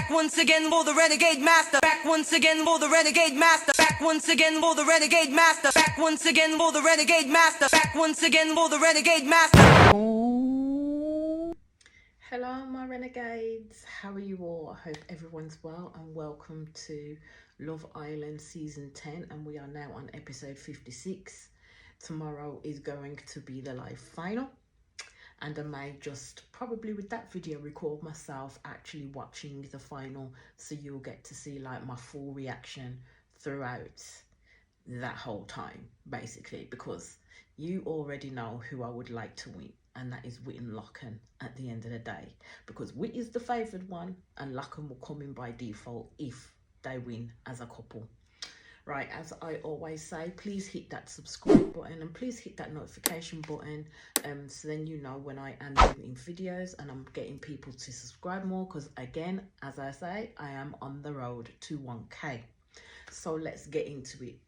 Back once again for the renegade master. Back once again for the renegade master. Back once again for the renegade master. Back once again for the renegade master. Back once again for the renegade master. Hello my renegades, how are you all? I hope everyone's well and welcome to Love Island season 10, and we are now on episode 56. Tomorrow is going to be the live final, and I may just probably with that video record myself actually watching the final, so you'll get to see like my full reaction throughout that whole time basically, because you already know who I would like to win, and that is Whit and Locken at the end of the day, because Whit is the favoured one and Locken will come in by default if they win as a couple. Right, as I always say, please hit that subscribe button and please hit that notification button, so then you know when I am doing videos and I'm getting people to subscribe more, because again, as I say, I am on the road to 1k. So let's get into it.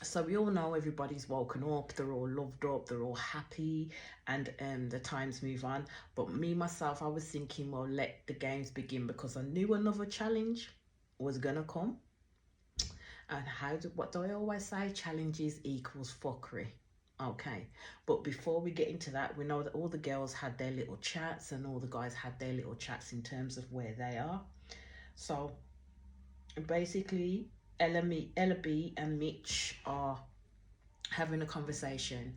So we all know everybody's woken up, they're all loved up, they're all happy, and the times move on. But me myself, I was thinking, well, let the games begin, because I knew another challenge was gonna come. And what do I always say? Challenges equals fuckery. Okay, but before we get into that, we know that all the girls had their little chats and all the guys had their little chats in terms of where they are. So basically, Ella B and Mitch are having a conversation,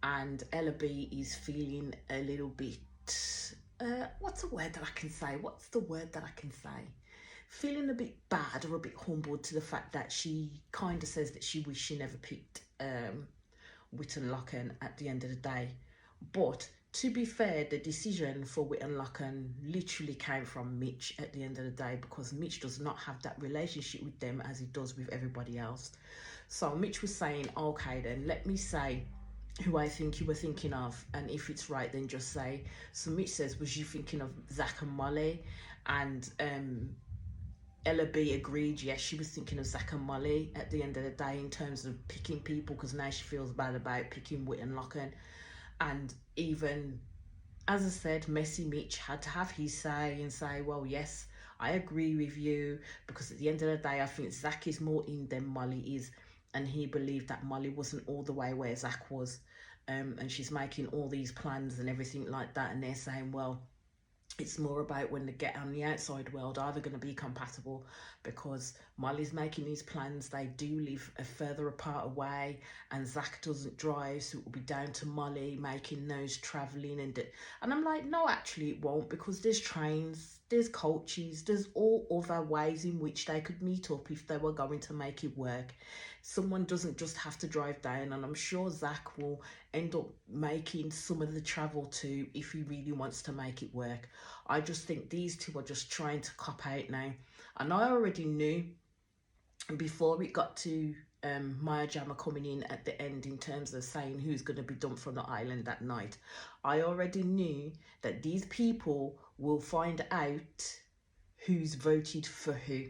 and Ella B is feeling a little bit what's a word that I can say? What's the word that I can say? Feeling a bit bad or a bit humbled to the fact that she kind of says that she wished she never picked Whit and Locken at the end of the day. But to be fair, the decision for Whit and Locken literally came from Mitch at the end of the day, because Mitch does not have that relationship with them as he does with everybody else. So Mitch was saying, okay then, let me say who I think you were thinking of, and if it's right then just say. So Mitch says, was you thinking of Zach and Molly? And Ella B agreed, yes, she was thinking of Zach and Molly at the end of the day in terms of picking people, because now she feels bad about picking Whit and Locken. And even, as I said, messy Mitch had to have his say and say, well, yes, I agree with you, because at the end of the day, I think Zach is more in than Molly is, and he believed that Molly wasn't all the way where Zach was, and she's making all these plans and everything like that, and they're saying, well, it's more about when they get on the outside world, are they going to be compatible? Because Molly's making these plans, they do live a further apart away, and Zach doesn't drive, so it will be down to Molly making those travelling. And I'm like, no, actually it won't, because there's trains, there's coaches, there's all other ways in which they could meet up if they were going to make it work. Someone doesn't just have to drive down, and I'm sure Zach will end up making some of the travel too if he really wants to make it work. I just think these two are just trying to cop out now. And I already knew before it got to Jama coming in at the end in terms of saying who's going to be dumped from the island that night. I already knew that these people will find out who's voted for who.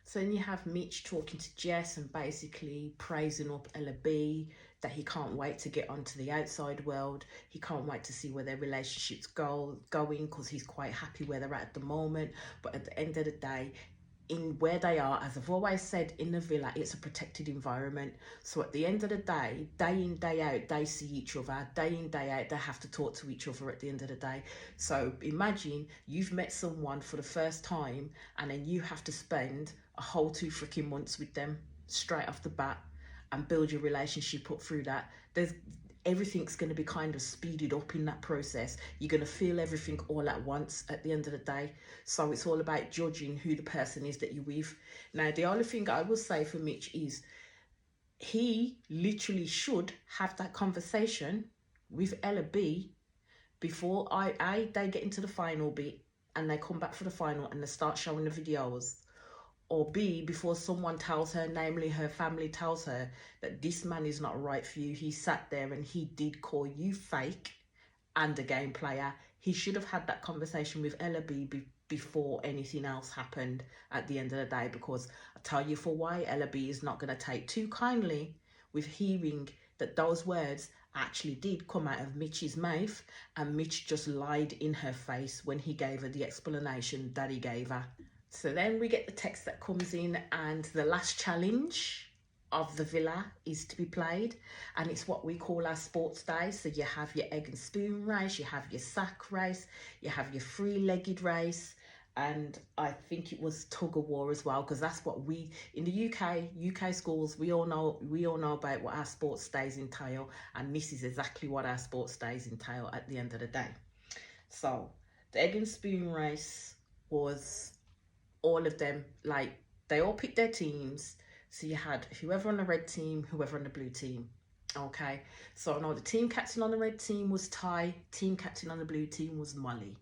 So then you have Mitch talking to Jess and basically praising up Ella B, that he can't wait to get onto the outside world. He can't wait to see where their relationship's going, because he's quite happy where they're at the moment. But at the end of the day, in where they are, as I've always said, in the villa, it's a protected environment. So at the end of the day in, day out, they see each other. Day in, day out, they have to talk to each other at the end of the day. So imagine you've met someone for the first time, and then you have to spend a whole 2 freaking months with them straight off the bat and build your relationship up through that. Everything's going to be kind of speeded up in that process. You're going to feel everything all at once at the end of the day. So it's all about judging who the person is that you're with. Now, the only thing I will say for Mitch is he literally should have that conversation with Ella B before they get into the final bit and they come back for the final and they start showing the videos. Or B, before someone tells her, namely her family tells her, that this man is not right for you. He sat there and he did call you fake and a game player. He should have had that conversation with Ella B before anything else happened at the end of the day, because I tell you for why, Ella B is not going to take too kindly with hearing that those words actually did come out of Mitch's mouth, and Mitch just lied in her face when he gave her the explanation that he gave her. So then we get the text that comes in, and the last challenge of the villa is to be played, and it's what we call our sports day. So you have your egg and spoon race, you have your sack race, you have your three-legged race, and I think it was tug of war as well, because that's what we in the UK schools, we all know about what our sports days entail, and this is exactly what our sports days entail at the end of the day. So the egg and spoon race was all of them, like, they all picked their teams. So you had whoever on the red team, whoever on the blue team. Okay, so now the team captain on the red team was Ty, team captain on the blue team was Molly.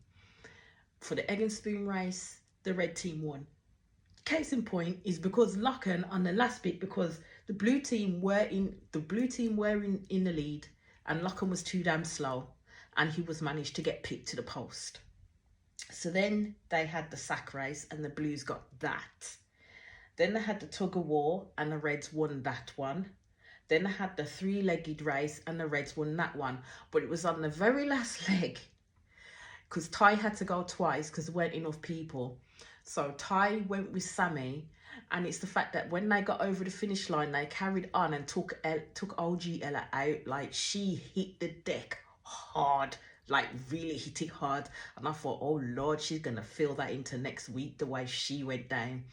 For the egg and spoon race, the red team won. Case in point is because Locken on the last bit, because the blue team were in the lead, and Locken was too damn slow, and he was managed to get picked to the post. So then they had the sack race, and the blues got that. Then they had the tug of war, and the reds won that one. Then they had the three-legged race, and the reds won that one. But it was on the very last leg, because Ty had to go twice because there weren't enough people. So Ty went with Sammy, and it's the fact that when they got over the finish line, they carried on and took OG Ella out. Like, she hit the deck hard, like really hit it hard, and I thought, oh Lord, she's gonna feel that into next week, the way she went down.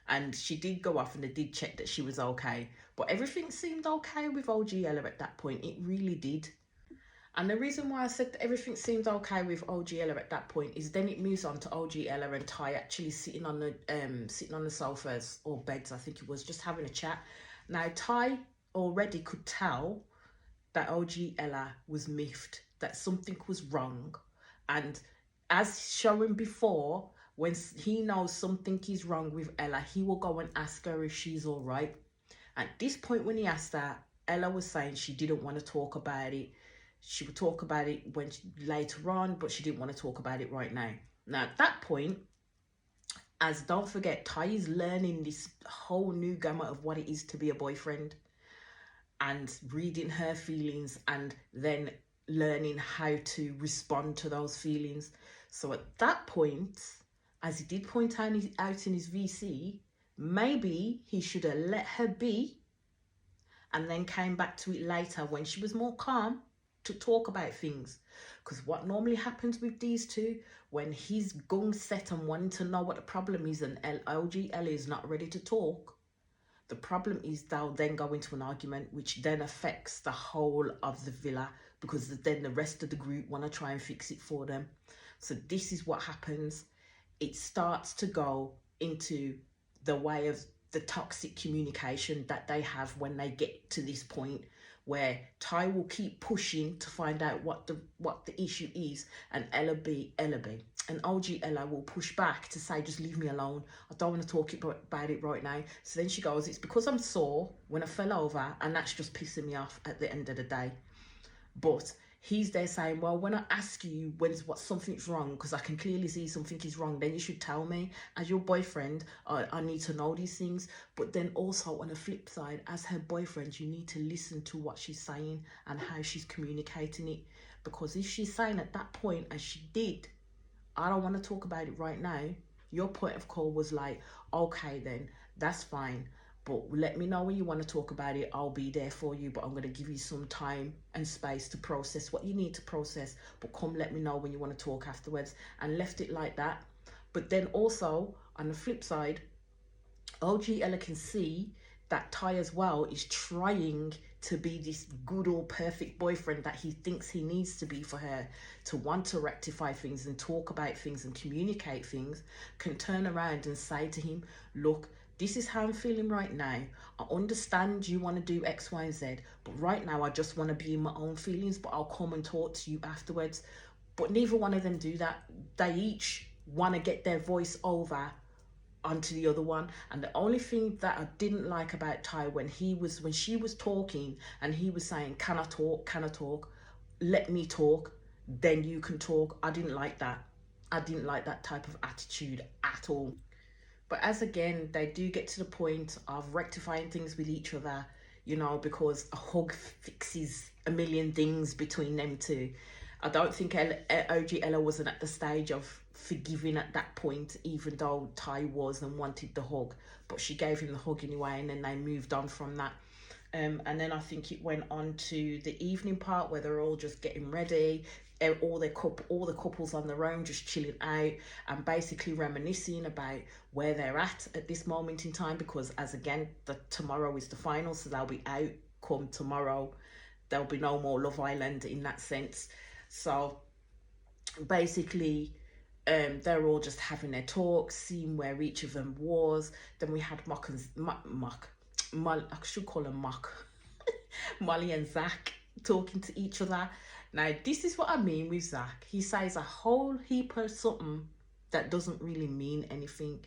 And she did go off, and they did check that she was okay, but everything seemed okay with OG Ella at that point. It really did. And the reason why I said that everything seemed okay with OG Ella at that point is then it moves on to OG Ella and Ty actually sitting on the sofas or beds, I think it was, just having a chat. Now Ty already could tell that OG Ella was miffed, that something was wrong. And as shown before, when he knows something is wrong with Ella, he will go and ask her if she's all right. At this point, when he asked her, Ella was saying she didn't want to talk about it. She would talk about it later on, but she didn't want to talk about it right now. Now, at that point, as don't forget, Ty is learning this whole new gamut of what it is to be a boyfriend, and reading her feelings, and then learning how to respond to those feelings. So at that point, as he did point out in his VC, maybe he should have let her be and then came back to it later when she was more calm to talk about things. Because what normally happens with these two, when he's gung set and wanting to know what the problem is, and OG Ellie is not ready to talk, the problem is they'll then go into an argument, which then affects the whole of the villa, because then the rest of the group want to try and fix it for them. So this is what happens. It starts to go into the way of the toxic communication that they have when they get to this point, where Ty will keep pushing to find out what the issue is, and Ella B, and OG Ella will push back to say, just leave me alone, I don't want to talk about it right now. So then she goes, it's because I'm sore when I fell over, and that's just pissing me off at the end of the day. But he's there saying, well, when I ask you what something's wrong, because I can clearly see something is wrong, then you should tell me. As your boyfriend, I need to know these things. But then also on the flip side, as her boyfriend, you need to listen to what she's saying and how she's communicating it. Because if she's saying at that point, as she did, I don't want to talk about it right now, your point of call was like, okay then, that's fine, but let me know when you want to talk about it. I'll be there for you, but I'm going to give you some time and space to process what you need to process, but come let me know when you want to talk afterwards. And left it like that. But then also on the flip side, OG Ella can see that Ty as well is trying to be this good or perfect boyfriend that he thinks he needs to be for her, to want to rectify things and talk about things and communicate things, can turn around and say to him, look, this is how I'm feeling right now. I understand you want to do X, Y, and Z, but right now I just want to be in my own feelings, but I'll come and talk to you afterwards. But neither one of them do that. They each want to get their voice over onto the other one. And the only thing that I didn't like about Ty, when she was talking and he was saying, can I talk, let me talk, then you can talk, I didn't like that. I didn't like that type of attitude at all. But as again, they do get to the point of rectifying things with each other, you know, because a hug fixes a million things between them two. I don't think OG Ella wasn't at the stage of forgiving at that point, even though Ty was and wanted the hug, but she gave him the hug anyway, and then they moved on from that. And then I think it went on to the evening part where they're all just getting ready, all the couples on their own, just chilling out and basically reminiscing about where they're at this moment in time, because as again, tomorrow is the final, so they'll be out come tomorrow. There'll be no more Love Island in that sense. So basically, they're all just having their talks, seeing where each of them was. Then we had I should call him Mock, Molly and Zach talking to each other. Now, this is what I mean with Zach. He says a whole heap of something that doesn't really mean anything.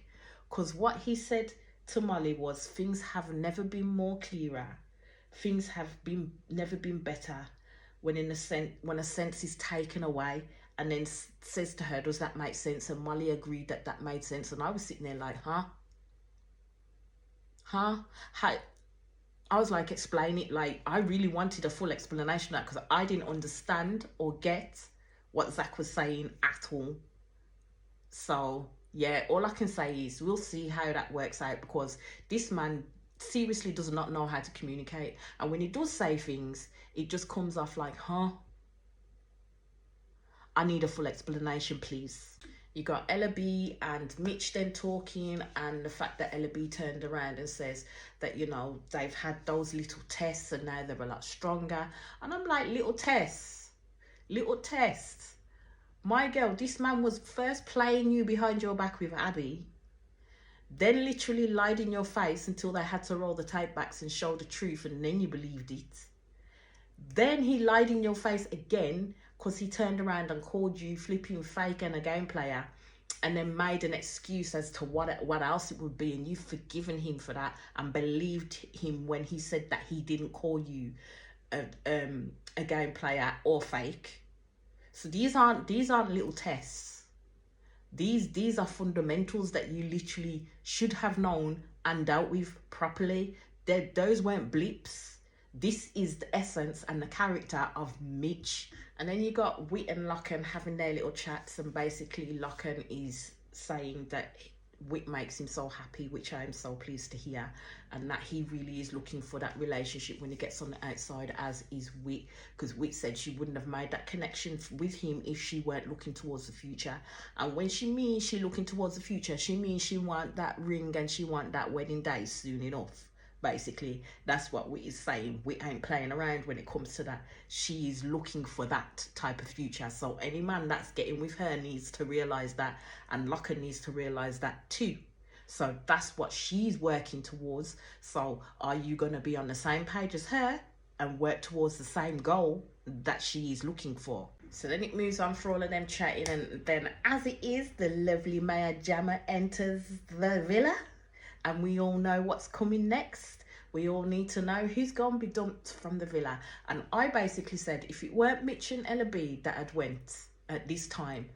Because what he said to Molly was, things have never been more clearer. Things have never been better. When a sense is taken away, and then says to her, does that make sense? And Molly agreed that made sense. And I was sitting there like, huh? How? I was like, explain it. Like, I really wanted a full explanation of that, because I didn't understand or get what Zach was saying at all. So yeah, all I can say is we'll see how that works out, because this man seriously does not know how to communicate. And when he does say things, it just comes off like, huh? I need a full explanation, please. You got Ella B and Mitch then talking, and the fact that Ella B turned around and says that, you know, they've had those little tests and now they're a lot stronger. And I'm like, little tests? My girl, this man was first playing you behind your back with Abby, then literally lied in your face until they had to roll the tape backs and show the truth, and then you believed it. Then he lied in your face again because he turned around and called you flipping fake and a game player, and then made an excuse as to what else it would be, and you've forgiven him for that and believed him when he said that he didn't call you a game player or fake. So these aren't little tests. These are fundamentals that you literally should have known and dealt with properly. Those weren't blips. This is the essence and the character of Mitch. And then you got Whit and Locken having their little chats, and basically Locken is saying that Whit makes him so happy, which I am so pleased to hear, and that he really is looking for that relationship when he gets on the outside, as is Whit, because Whit said she wouldn't have made that connection with him if she weren't looking towards the future. And when she means she looking towards the future, she means she want that ring and she want that wedding day soon enough. Basically, that's what Whit is saying. Whit ain't playing around when it comes to that. She is looking for that type of future. So any man that's getting with her needs to realise that, and Locker needs to realise that too. So that's what she's working towards. So are you going to be on the same page as her and work towards the same goal that she is looking for? So then it moves on for all of them chatting, and then as it is, the lovely Mayor Jama enters the villa. And we all know what's coming next. We all need to know who's going to be dumped from the villa. And I basically said, if it weren't Mitch and Ella B that had went at this time,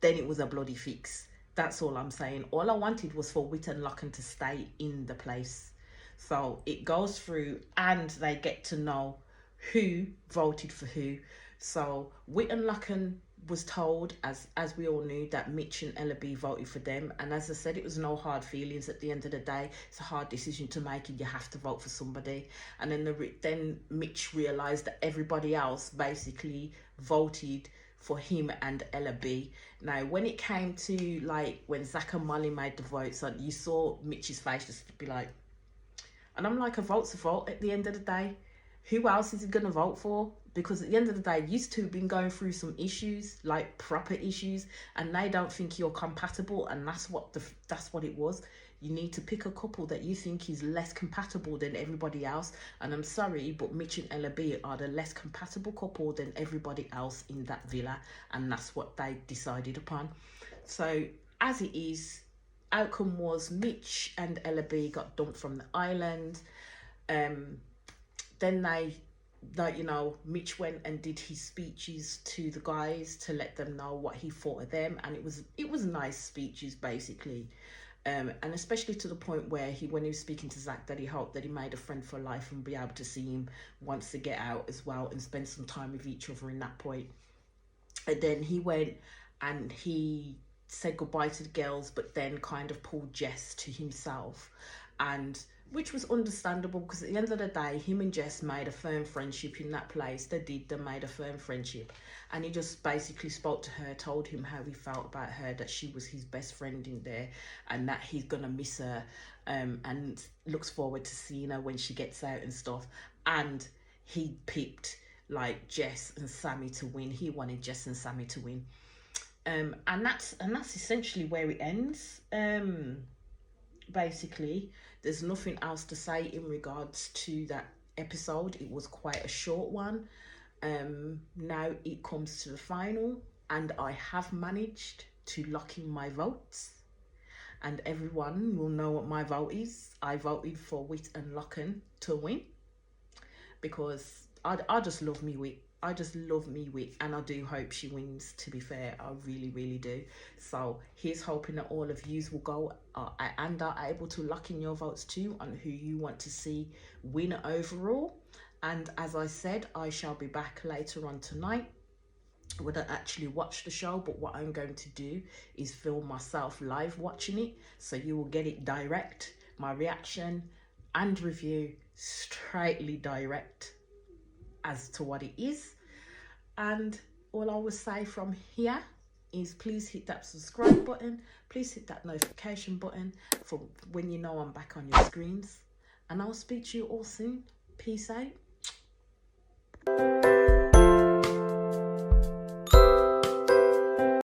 then it was a bloody fix. That's all I'm saying. All I wanted was for Whit and Locken to stay in the place. So it goes through and they get to know who voted for who. So Whit and Locken was told, as we all knew, that Mitch and Ella B voted for them. And as I said, it was no hard feelings at the end of the day. It's a hard decision to make, and you have to vote for somebody. And then Mitch realised that everybody else basically voted for him and Ella B. Now, when it came to, like, when Zach and Molly made the votes, you saw Mitch's face just be like, and I'm like, a vote's a vote at the end of the day. Who else is he going to vote for? Because at the end of the day, you two have been going through some issues, like proper issues, and they don't think you're compatible, and that's what it was. You need to pick a couple that you think is less compatible than everybody else. And I'm sorry, but Mitch and Ella B are the less compatible couple than everybody else in that villa, and that's what they decided upon. So as it is, outcome was Mitch and Ella B got dumped from the island. Then Mitch went and did his speeches to the guys to let them know what he thought of them, and it was nice speeches basically, and especially to the point where when he was speaking to Zach, that he hoped that he made a friend for life and be able to see him once they get out as well and spend some time with each other in that point. And then he went and he said goodbye to the girls, but then kind of pulled Jess to himself, and which was understandable because at the end of the day, him and Jess made a firm friendship in that place. They made a firm friendship, and he just basically spoke to her, told him how he felt about her, that she was his best friend in there, and that he's gonna miss her, and looks forward to seeing her when she gets out and stuff. And he picked like Jess and Sammy to win. He wanted Jess and Sammy to win. And that's essentially where it ends. Basically, there's nothing else to say in regards to that episode. It was quite a short one. Now it comes to the final, and I have managed to lock in my votes, and everyone will know what my vote is. I voted for Wit and Locken to win because I just love me Wit. I just love me Wit, and I do hope she wins, to be fair. I really, really do. So here's hoping that all of yous will go and are able to lock in your votes too on who you want to see win overall. And as I said, I shall be back later on tonight. I wouldn't actually watch the show, but what I'm going to do is film myself live watching it, so you will get it direct, my reaction and review straightly direct as to what it is. And all I will say from here is please hit that subscribe button, please hit that notification button for when you know I'm back on your screens, and I'll speak to you all soon. Peace out.